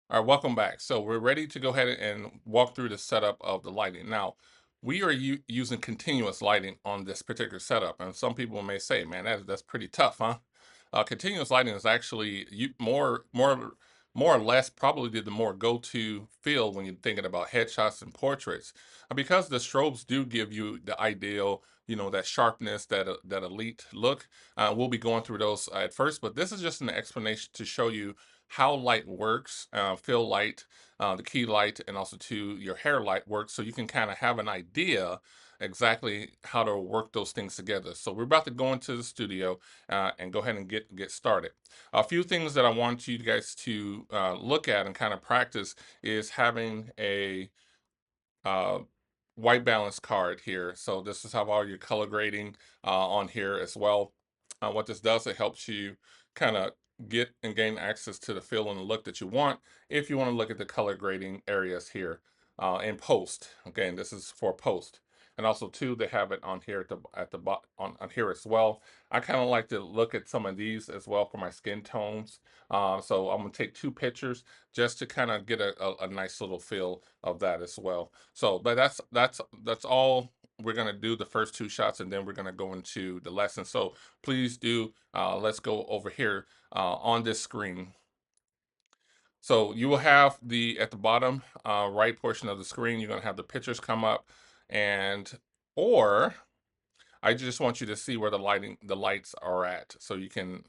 All right, welcome back. So we're ready to go ahead and walk through the setup of the lighting. Now, we are using continuous lighting on this particular setup, and some people may say, "Man, that's pretty tough, huh?" Continuous lighting is actually more or less probably the more go-to field when you're thinking about headshots and portraits, because the strobes do give you the ideal, that sharpness, that elite look. We'll be going through those at first, but this is just an explanation to show you how light works, fill light, the key light, and also to your hair light works, so you can kind of have an idea exactly how to work those things together. So we're about to go into the studio and go ahead and get started. A few things that I want you guys to look at and kind of practice is having a uh, white balance card here. So this is how all your color grading on here as well. What this does, it helps you kind of get and gain access to the feel and the look that you want if you want to look at the color grading areas here in post. Again, this is for post. And also too, they have it on here at the on here as well. I kind of like to look at some of these as well for my skin tones. So I'm gonna take two pictures just to kind of get a nice little feel of that as well. So, but that's all we're gonna do the first two shots, and then we're gonna go into the lesson. So please do. Let's go over here on this screen. So you will have the at the bottom right portion of the screen. You're gonna have the pictures come up, and or I just want you to see where the lights are at, so you can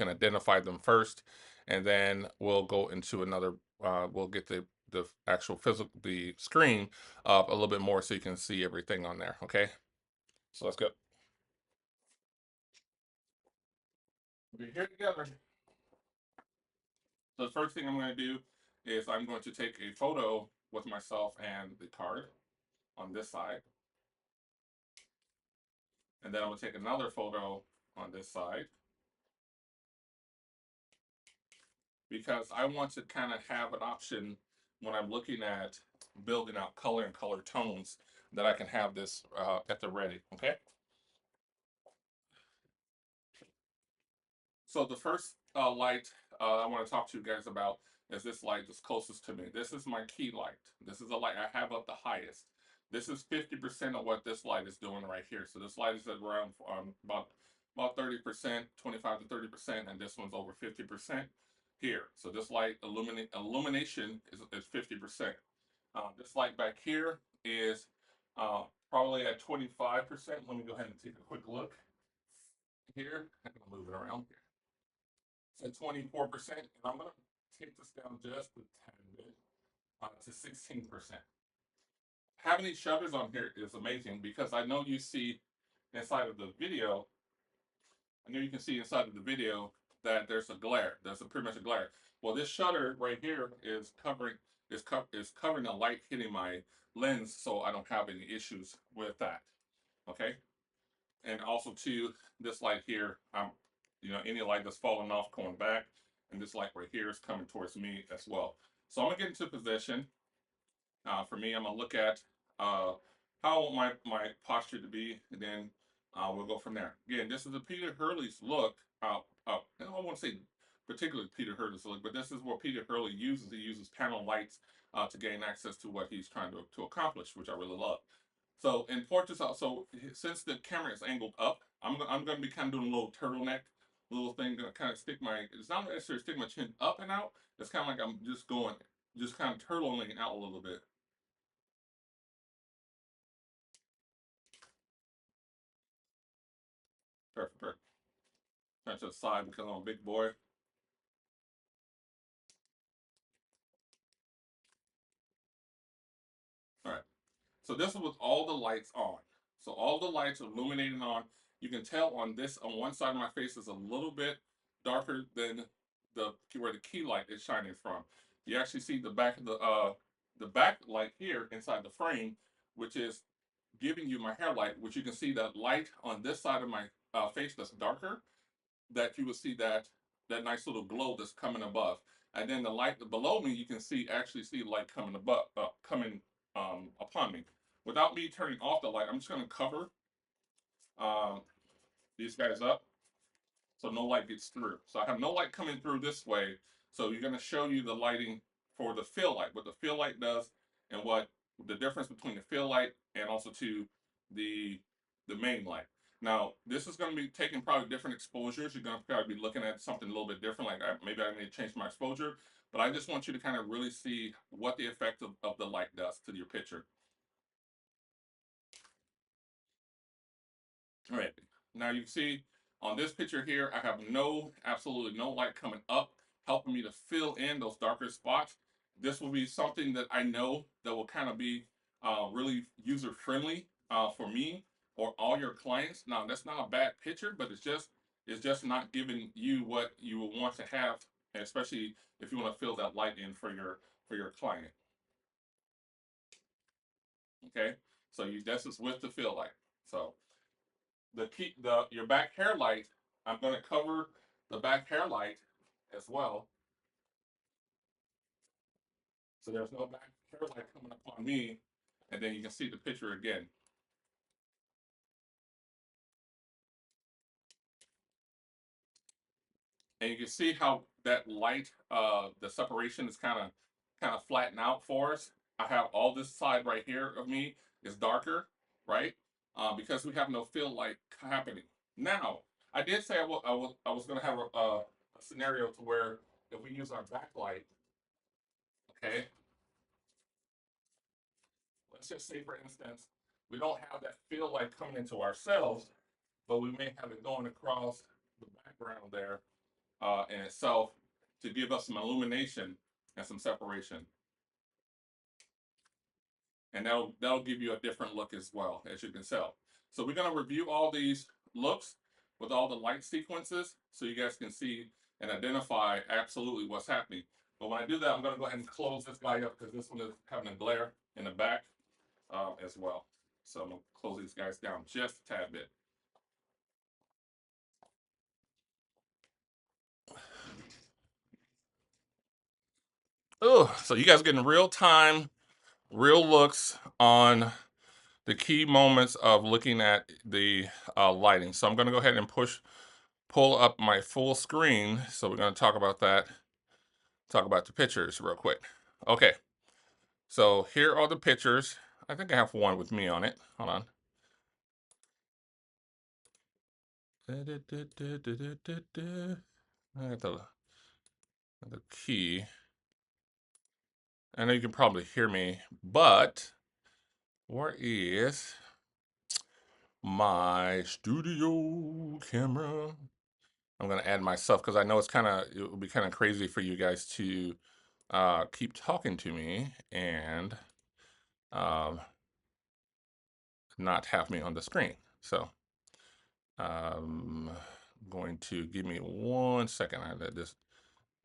identify them first, and then we'll go into another. We'll get the actual the screen up a little bit more so you can see everything on there. Okay, so let's go. We're here together. So the first thing I'm going to do is I'm going to take a photo with myself and the card on this side, and then I'm going to take another photo on this side, because I want to kind of have an option when I'm looking at building out color and color tones, that I can have this at the ready. Okay. So the first light I want to talk to you guys about is this light that's closest to me. This is my key light. This is the light I have up the highest. This is 50% of what this light is doing right here. So this light is at around about 30%, 25 to 30%, and this one's over 50% here. So this light illumination is 50%. This light back here is probably at 25%. Let me go ahead and take a quick look here. I'm gonna move it around here. It's at 24%, and I'm gonna take this down just a tiny bit to 16%. Having these shutters on here is amazing, because I know you see inside of the video. I know you can see inside of the video that there's a glare. There's pretty much a glare. Well, this shutter right here is covering the light hitting my lens, so I don't have any issues with that. Okay, and also too, this light here, any light that's falling off going back, and this light right here is coming towards me as well. So I'm gonna get into position. For me, I'm gonna look at how I want my posture to be, and then we'll go from there. Again, this is the Peter Hurley's look. I don't want to say particularly Peter Hurley's look, but this is what Peter Hurley uses. He uses panel lights to gain access to what he's trying to accomplish, which I really love. So in portraits, also, since the camera is angled up, I'm going to be kind of doing a little turtleneck, little thing, to kind of stick my. It's not necessarily stick my chin up and out. It's kind of like I'm just kind of turtling out a little bit. Perfect, perfect. Turn to the side because I'm a big boy. All right. So this is with all the lights on. So all the lights are illuminating on. You can tell on one side of my face is a little bit darker than where the key light is shining from. You actually see the back light here inside the frame, which is giving you my hair light, which you can see that light on this side of my face that's darker, that you will see that nice little glow that's coming above. And then the light below me, you can see light coming above, coming upon me. Without me turning off the light, I'm just going to cover um, these guys up so no light gets through. So I have no light coming through this way. So you're going to show you the lighting for the fill light, what the fill light does, and what the difference between the fill light and also to the the main light. Now, this is going to be taking probably different exposures. You're going to probably be looking at something a little bit different. Like maybe I need to change my exposure, but I just want you to kind of really see what the effect of the light does to your picture. All right. Now you see on this picture here, I have absolutely no light coming up, helping me to fill in those darker spots. This will be something that I know that will kind of be really user friendly for me or all your clients. Now that's not a bad picture, but it's just not giving you what you will want to have, especially if you want to fill that light in for your client. Okay, so this is with the fill light. So the your back hair light, I'm going to cover the back hair light as well. So there's no back hair light coming up on me. And then you can see the picture again. And you can see how that light, the separation is kind of flattened out for us. I have all this side right here of me is darker, right? Because we have no fill light happening. Now, I did say I was going to have a scenario to where if we use our backlight, okay, let's just say, for instance, we don't have that field light coming into ourselves, but we may have it going across the background there in itself to give us some illumination and some separation. And that'll give you a different look as well, as you can tell. So we're going to review all these looks with all the light sequences so you guys can see and identify absolutely what's happening. But when I do that, I'm going to go ahead and close this guy up because this one is having a glare in the back as well. So I'm going to close these guys down just a tad bit. Oh, so you guys getting real time, real looks on the key moments of looking at the lighting. So I'm going to go ahead and pull up my full screen. So we're going to talk about that, talk about the pictures real quick. Okay, so here are the pictures. I think I have one with me on it. Hold on. I got the key. I know you can probably hear me, but where is my studio camera? I'm gonna add myself because I know it will be kind of crazy for you guys to keep talking to me and um, not have me on the screen. So going to give me 1 second. I let this.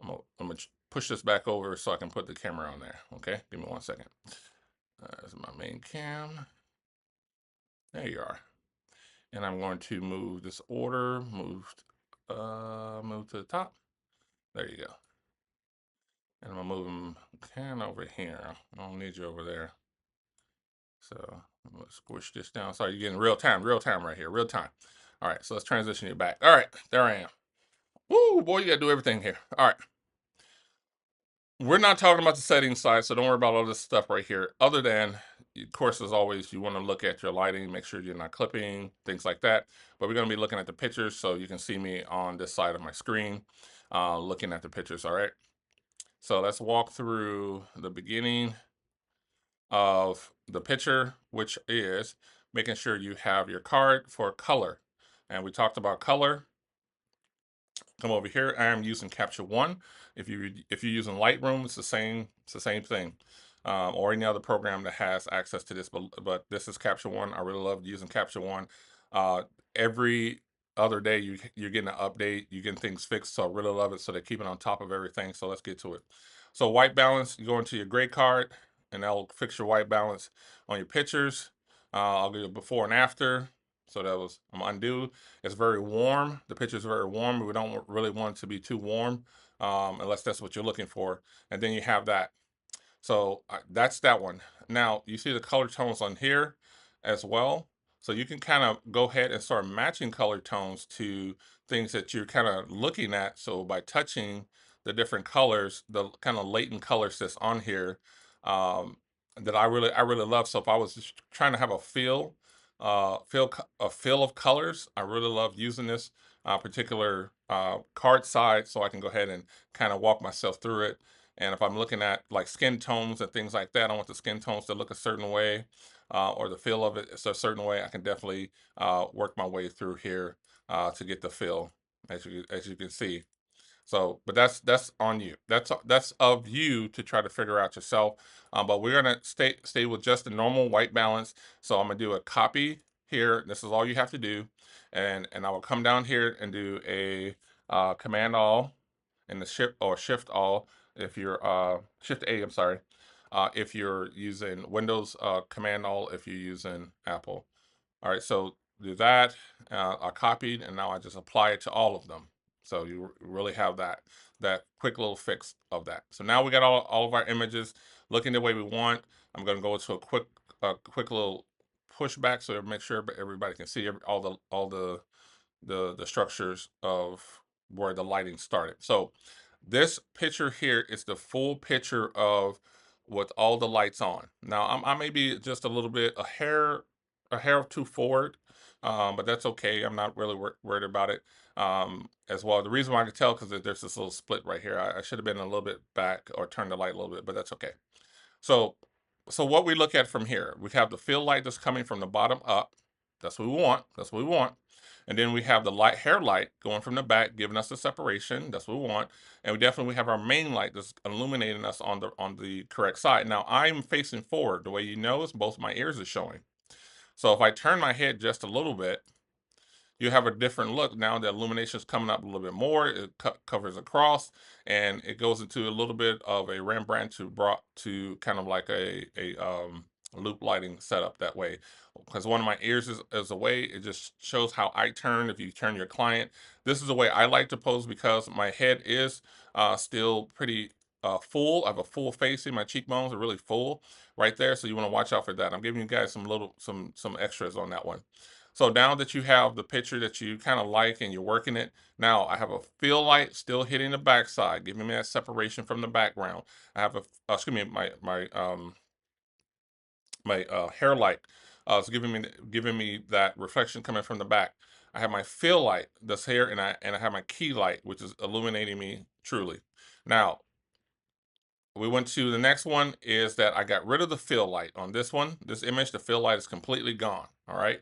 I'm gonna push this back over so I can put the camera on there. Okay, give me 1 second. This is my main cam. There you are. And I'm going to move this order. Move to the top. There you go. And I'm gonna move them kind of over here. I don't need you over there. So I'm gonna squish this down. Sorry, you're getting real time right here, real time. All right, so let's transition you back. All right, there I am. Woo, boy, you gotta do everything here. All right. We're not talking about the settings side, so don't worry about all this stuff right here. Other than, of course, as always, you want to look at your lighting, make sure you're not clipping, things like that. But we're going to be looking at the pictures, so you can see me on this side of my screen, looking at the pictures. All right. So let's walk through the beginning of the picture, which is making sure you have your card for color. And we talked about color. Come over here. I am using Capture One. If you're using Lightroom, it's the same thing, or any other program that has access to this. But this is Capture One. I really love using Capture One. Every other day you're getting an update, you're getting things fixed. So I really love it. So they're keeping on top of everything. So let's get to it. So white balance, you go into your gray card, and that'll fix your white balance on your pictures. I'll do a before and after. So I'm undo. It's very warm. The picture is very warm. We don't really want it to be too warm, unless that's what you're looking for. And then you have that. So that's that one. Now you see the color tones on here as well. So you can kind of go ahead and start matching color tones to things that you're kind of looking at. So by touching the different colors, the kind of latent colors that's on here, um, that I really love. So if I was just trying to have a feel of colors, I really love using this particular card side, so I can go ahead and kind of walk myself through it. And if I'm looking at like skin tones and things like that, I want the skin tones to look a certain way, or the feel of it is a certain way. I can definitely work my way through here to get the feel, as you can see. So, but that's on you. That's of you to try to figure out yourself. But we're gonna stay with just the normal white balance. So I'm gonna do a copy here. This is all you have to do, and I will come down here and do a Command All, and the Shift All if you're Shift A. I'm sorry. If you're using Windows, Command All if you're using Apple. All right, so do that. I copied, and now I just apply it to all of them. So you really have that quick little fix of that. So now we got all of our images looking the way we want. I'm going to go to a quick little pushback so make sure everybody can see all the structures of where the lighting started. So this picture here is the full picture of with all the lights on. Now I may be just a little bit a hair too forward, but that's okay. I'm not really worried about it as well. The reason why I can tell because there's this little split right here. I should have been a little bit back or turned the light a little bit, but that's okay. So, so what we look at from here, we have the fill light that's coming from the bottom up. That's what we want. That's what we want. And then we have the hair light going from the back, giving us the separation. That's what we want. And we definitely have our main light that's illuminating us on the correct side. Now I'm facing forward. The way you know is both my ears are showing. So if I turn my head just a little bit, you have a different look. Now the illumination is coming up a little bit more. It covers across, and it goes into a little bit of a Rembrandt to brought to kind of like a loop lighting setup that way. Because one of my ears is away, it just shows how I turn. If you turn your client, this is the way I like to pose because my head is still pretty full. I have a full face. My cheekbones are really full right there, so you want to watch out for that. I'm giving you guys some extras on that one. So now that you have the picture that you kind of like and you're working it, now I have a fill light still hitting the backside, giving me that separation from the background. I have excuse me, my hair light is giving me that reflection coming from the back. I have my fill light that's here, and I have my key light, which is illuminating me truly. Now we went to the next one is that I got rid of the fill light on this one. This image, the fill light is completely gone. All right.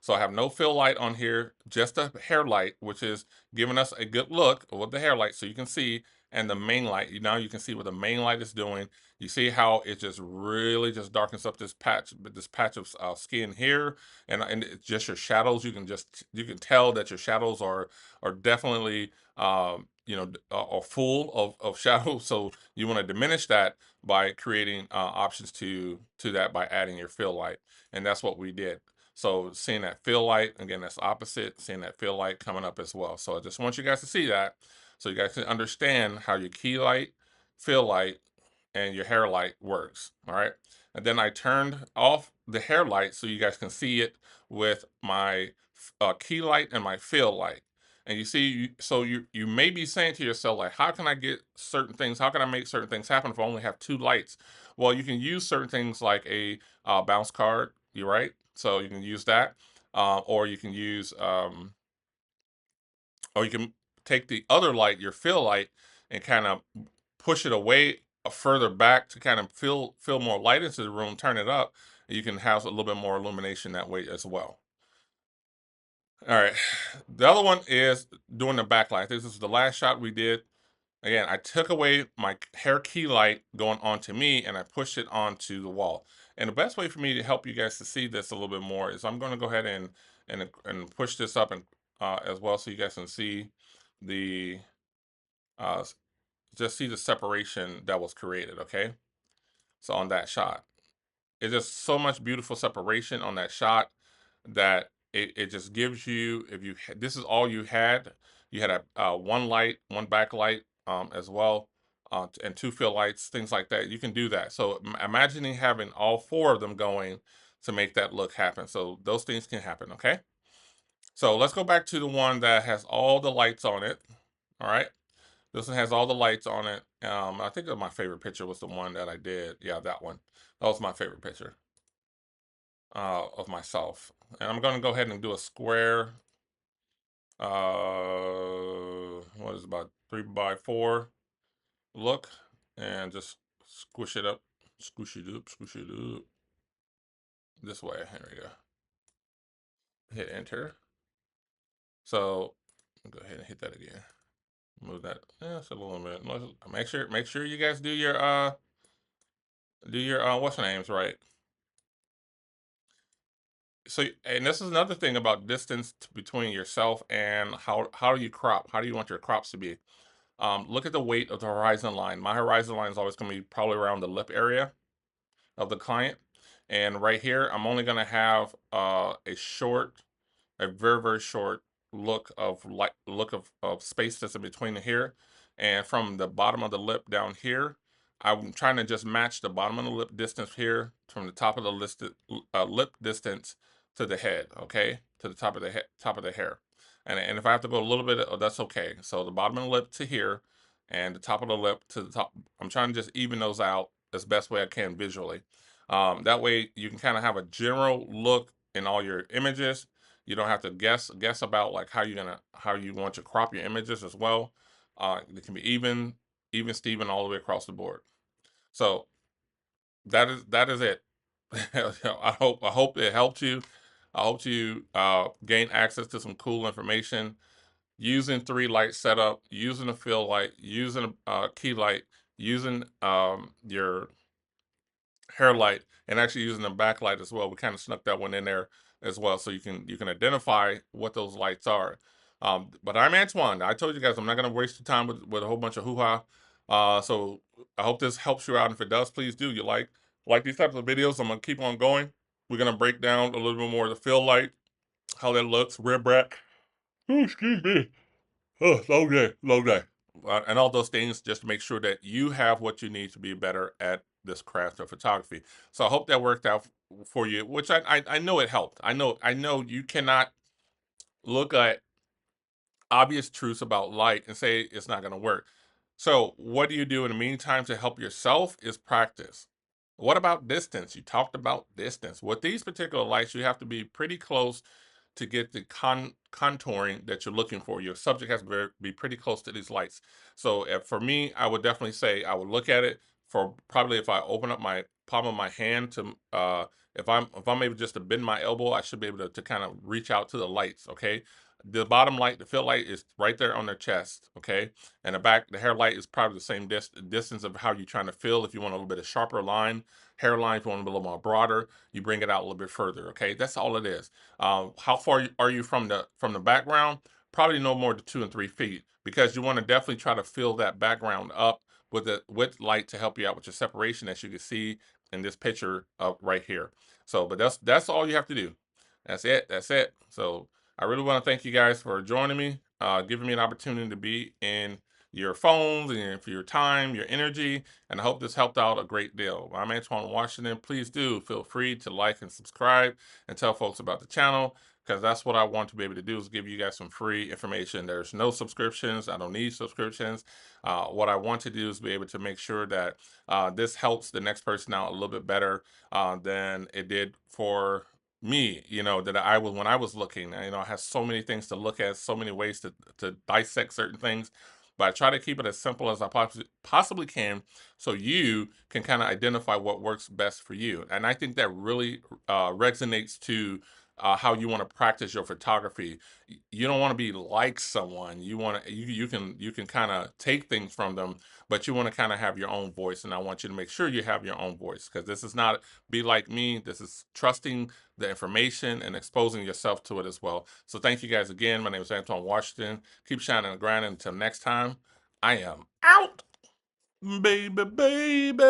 So I have no fill light on here, just a hair light, which is giving us a good look with the hair light so you can see. And the main light, now you can see what the main light is doing. You see how it just really just darkens up this patch of skin here, and it's just your shadows. You can tell that your shadows are definitely are full of shadows. So you want to diminish that by creating options to that by adding your fill light, and that's what we did. So seeing that fill light again, that's opposite. Seeing that fill light coming up as well. So I just want you guys to see that, so you guys can understand how your key light, fill light, and your hair light works. All right, and then I turned off the hair light so you guys can see it with my key light and my fill light. And you see, so you may be saying to yourself, like, how can I get certain things? How can I make certain things happen if I only have two lights? Well, you can use certain things like a bounce card. You're right. So you can use that, or you can or you can take the other light, your fill light, and kind of push it away further back to kind of fill more light into the room. Turn it up. And you can have a little bit more illumination that way as well. All right. The other one is doing the backlight. This is the last shot we did. Again, I took away my hair key light going onto me and I pushed it onto the wall. And the best way for me to help you guys to see this a little bit more is I'm going to go ahead and push this up and as well so you guys can see the uh, just see the separation that was created. Okay, so on that shot. It's just so much beautiful separation on that shot that it just gives you, if this is all you had a one light, one backlight as well, and two fill lights, things like that. You can do that. So imagining having all four of them going to make that look happen. So those things can happen. Okay. So let's go back to the one that has all the lights on it. All right. This one has all the lights on it. I think that my favorite picture was the one that I did. Yeah, that one. That was my favorite picture of myself. And I'm going to go ahead and do a square. What is it, about 3x4 look, and just squish it up, squish it up, squish it up. This way. Here we go. Hit enter. So go ahead and hit that again. Move that just a little bit. Make sure you guys do your what's the names right. So, and this is another thing about distance between yourself and how do you crop? How do you want your crops to be? Look at the weight of the horizon line. My horizon line is always going to be probably around the lip area of the client. And right here, I'm only going to have a very, very short look of space that's in between here. And from the bottom of the lip down here, I'm trying to just match the bottom of the lip distance here from the top of the lip distance to the head, okay? To the top of the head, top of the hair. And if I have to go a little bit, that's okay. So the bottom of the lip to here and the top of the lip to the top. I'm trying to just even those out as best way I can visually. That way you can kind of have a general look in all your images. You don't have to guess about like how you want to crop your images as well. It can be even Steven all the way across the board. So that is it. I hope it helped you. I hope you gain access to some cool information using 3 light setup, using a fill light, using a key light, using your hair light, and actually using the backlight as well. We kind of snuck that one in there as well, so you can identify what those lights are. But I'm Antoine. I told you guys I'm not going to waste your time with a whole bunch of hoo-ha. So I hope this helps you out. And if it does, please do. You like these types of videos, I'm going to keep on going. We're going to break down a little bit more of the fill light, how that looks, rib rack. Oh, excuse me. Oh, long day, long day. And all those things just to make sure that you have what you need to be better at this craft of photography. So I hope that worked out for you, which I know it helped. I know you cannot look at obvious truths about light and say it's not going to work. So what do you do in the meantime to help yourself is practice. What about distance? You talked about distance. With these particular lights, you have to be pretty close to get the contouring that you're looking for. Your subject has to be pretty close to these lights. So for me, I would definitely say I would look at it for probably if I open up my palm of my hand to if I'm able just to bend my elbow, I should be able to kind of reach out to the lights. Okay. The bottom light, the fill light is right there on their chest, okay? And the hair light is probably the same distance of how you're trying to fill. If you want a little bit of sharper line, hairline, if you want a little more broader, you bring it out a little bit further, okay? That's all it is. How far are you from the background? Probably no more than 2 and 3 feet, because you want to definitely try to fill that background up with light to help you out with your separation, as you can see in this picture right here. So, but that's all you have to do. That's it. That's it. So I really want to thank you guys for joining me, giving me an opportunity to be in your phones and for your time, your energy, and I hope this helped out a great deal. I'm Antoine Washington. Please do feel free to like and subscribe and tell folks about the channel, because that's what I want to be able to do, is give you guys some free information. There's no subscriptions. I don't need subscriptions. What I want to do is be able to make sure that this helps the next person out a little bit better than it did for me, that I was when I was looking. I have so many things to look at, so many ways to dissect certain things, but I try to keep it as simple as I possibly can, so you can kind of identify what works best for you. And I think that really resonates to how you want to practice your photography. You don't want to be like someone. You can kind of take things from them, but you want to kind of have your own voice. And I want you to make sure you have your own voice, because this is not be like me. This is trusting the information and exposing yourself to it as well. So thank you guys again. My name is Antoine Washington. Keep shining and grinding. Until next time, I am out, baby, baby.